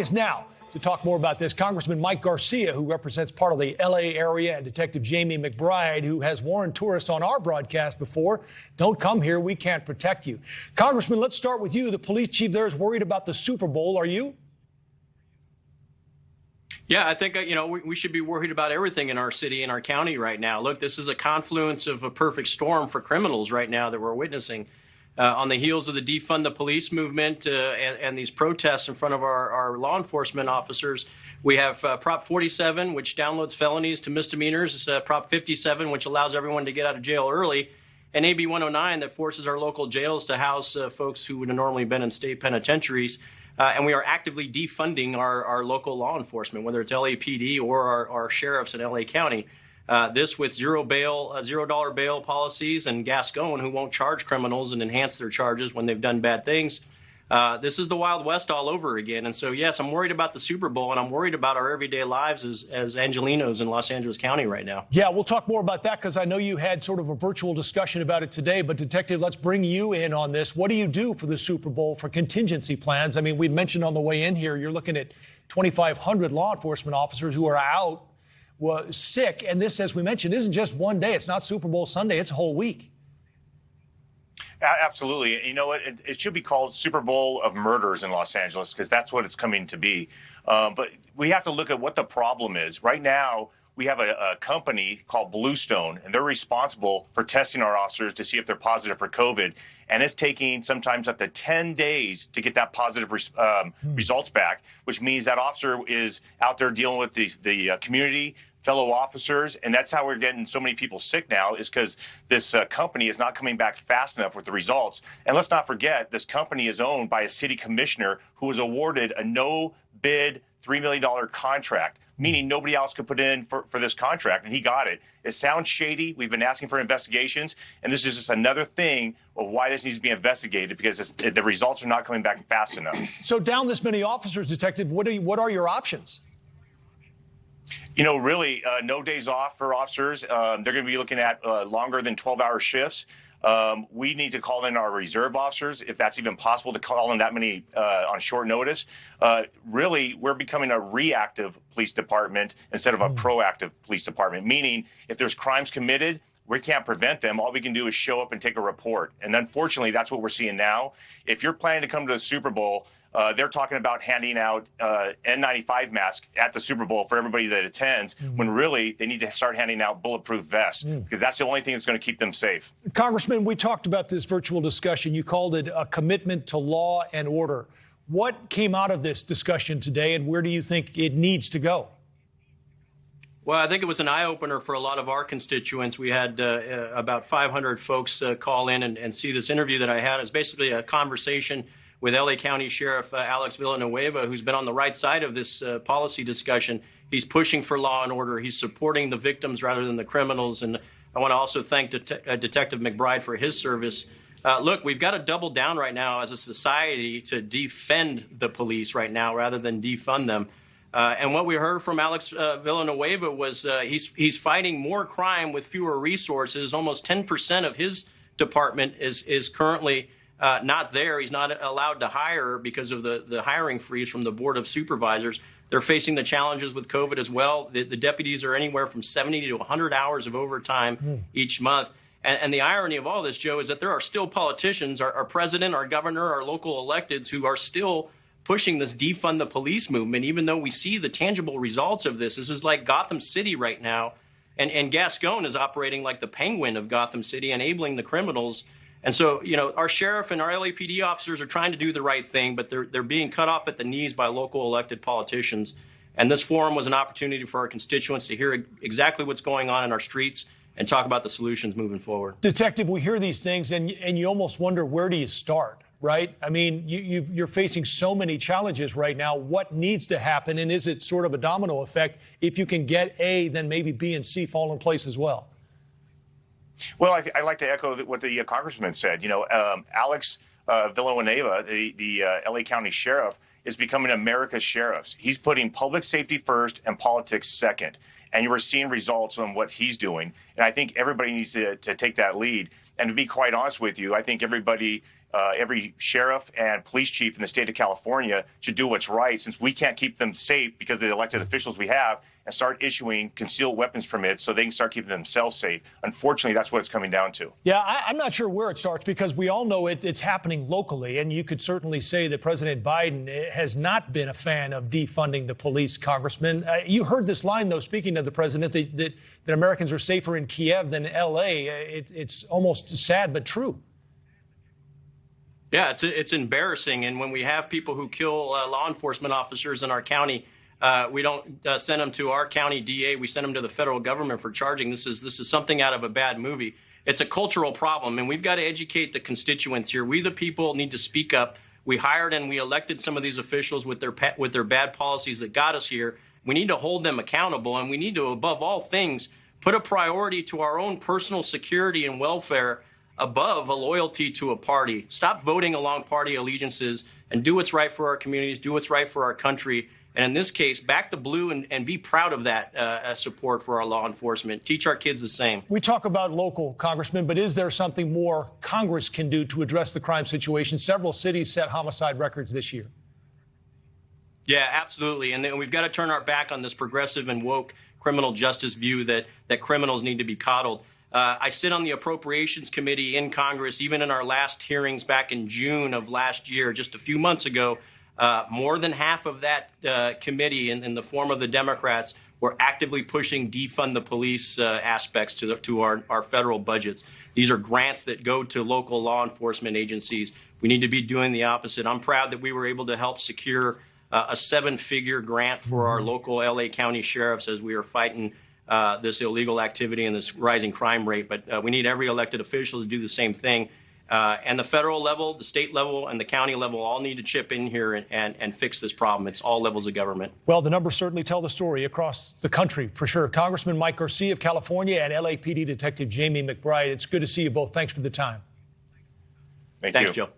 Is now to talk more about this, Congressman Mike Garcia, who represents part of the L.A. area, and Detective Jamie McBride, who has warned tourists on our broadcast before, don't come here, we can't protect you. Congressman, let's start with you. The police chief there is worried about the Super Bowl. Are you? Yeah, I think, we should be worried about everything in our city and our county right now. Look, this is a confluence of a perfect storm for criminals right now that we're witnessing. On the heels of the defund the police movement and these protests in front of our law enforcement officers, we have Prop 47, which downloads felonies to misdemeanors, Prop 57, which allows everyone to get out of jail early, and AB 109 that forces our local jails to house folks who would have normally been in state penitentiaries. And we are actively defunding our local law enforcement, whether it's LAPD or our sheriffs in LA County. This with $0 bail policies and Gascon, who won't charge criminals and enhance their charges when they've done bad things. This is the Wild West all over again. And so, yes, I'm worried about the Super Bowl, and I'm worried about our everyday lives as Angelenos in Los Angeles County right now. Yeah, we'll talk more about that because I know you had sort of a virtual discussion about it today. But, Detective, let's bring you in on this. What do you do for the Super Bowl for contingency plans? I mean, we mentioned on the way in here, you're looking at 2,500 law enforcement officers who are out sick. And this, as we mentioned, isn't just one day. It's not Super Bowl Sunday. It's a whole week. Absolutely. You know what? It should be called Super Bowl of murders in Los Angeles because that's what it's coming to be. But we have to look at what the problem is. Right now, we have a company called Bluestone, and they're responsible for testing our officers to see if they're positive for COVID. And it's taking sometimes up to 10 days to get that positive results back, which means that officer is out there dealing with the community, fellow officers, and that's how we're getting so many people sick now is because this company is not coming back fast enough with the results. And let's not forget, this company is owned by a city commissioner who was awarded a no-bid $3 million contract, meaning nobody else could put in for this contract, and he got it. It sounds shady. We've been asking for investigations, and this is just another thing of why this needs to be investigated because the results are not coming back fast enough. So down this many officers, Detective, what are your options? You know, really, no days off for officers. They're going to be looking at longer than 12-hour shifts. We need to call in our reserve officers, if that's even possible, to call in that many on short notice. Really, we're becoming a reactive police department instead of a proactive police department, meaning if there's crimes committed, we can't prevent them. All we can do is show up and take a report. And unfortunately, that's what we're seeing now. If you're planning to come to the Super Bowl, they're talking about handing out N95 masks at the Super Bowl for everybody that attends, when really they need to start handing out bulletproof vests because that's the only thing that's going to keep them safe. Congressman, we talked about this virtual discussion. You called it a commitment to law and order. What came out of this discussion today, and where do you think it needs to go? Well, I think it was an eye-opener for a lot of our constituents. We had about 500 folks call in and see this interview that I had. It's basically a conversation with LA County Sheriff Alex Villanueva, who's been on the right side of this policy discussion. He's pushing for law and order. He's supporting the victims rather than the criminals. And I want to also thank Detective McBride for his service. Look, we've got to double down right now as a society to defend the police right now rather than defund them. And what we heard from Alex Villanueva was he's fighting more crime with fewer resources. Almost 10% of his department is currently not there. He's not allowed to hire because of the hiring freeze from the Board of Supervisors. They're facing the challenges with COVID as well. The deputies are anywhere from 70 to 100 hours of overtime each month. And the irony of all this, Joe, is that there are still politicians, our president, our governor, our local electeds, who are still pushing this defund the police movement, even though we see the tangible results of this. This is like Gotham City right now. And Gascon is operating like the penguin of Gotham City, enabling the criminals. And so, you know, our sheriff and our LAPD officers are trying to do the right thing, but they're being cut off at the knees by local elected politicians. And this forum was an opportunity for our constituents to hear exactly what's going on in our streets and talk about the solutions moving forward. Detective, we hear these things and you almost wonder, where do you start, right? I mean, you're facing so many challenges right now. What needs to happen? And is it sort of a domino effect? If you can get A, then maybe B and C fall in place as well. Well, I like to echo what the congressman said. You know, Alex Villanueva, the LA County Sheriff, is becoming America's sheriffs. He's putting public safety first and politics second. And you are seeing results on what he's doing. And I think everybody needs to take that lead. And to be quite honest with you, I think everybody every sheriff and police chief in the state of California should do what's right, since we can't keep them safe because of the elected officials we have, and start issuing concealed weapons permits so they can start keeping themselves safe. Unfortunately, that's what it's coming down to. Yeah, I'm not sure where it starts, because we all know it's happening locally. And you could certainly say that President Biden has not been a fan of defunding the police, Congressman. You heard this line, though, speaking of the president, that Americans are safer in Kiev than L.A. It's almost sad, but true. Yeah, it's embarrassing. And when we have people who kill law enforcement officers in our county, we don't send them to our county DA. We send them to the federal government for charging. This is something out of a bad movie. It's a cultural problem, and we've got to educate the constituents here. We, the people, need to speak up. We hired and we elected some of these officials with their bad policies that got us here. We need to hold them accountable, and we need to, above all things, put a priority to our own personal security and welfare above a loyalty to a party. Stop voting along party allegiances and do what's right for our communities, do what's right for our country. And in this case, back the blue and be proud of that support for our law enforcement. Teach our kids the same. We talk about local, Congressman, but is there something more Congress can do to address the crime situation? Several cities set homicide records this year. Yeah, absolutely. And then we've got to turn our back on this progressive and woke criminal justice view that criminals need to be coddled. I sit on the Appropriations Committee in Congress. Even in our last hearings back in June of last year, just a few months ago, more than half of that committee, in the form of the Democrats, were actively pushing defund the police aspects to our federal budgets. These are grants that go to local law enforcement agencies. We need to be doing the opposite. I'm proud that we were able to help secure a 7-figure grant for our local LA County sheriffs as we are fighting this illegal activity and this rising crime rate. But we need every elected official to do the same thing. And the federal level, the state level, and the county level all need to chip in here and fix this problem. It's all levels of government. Well, the numbers certainly tell the story across the country, for sure. Congressman Mike Garcia of California and LAPD Detective Jamie McBride, it's good to see you both. Thanks for the time. Thanks, Joe.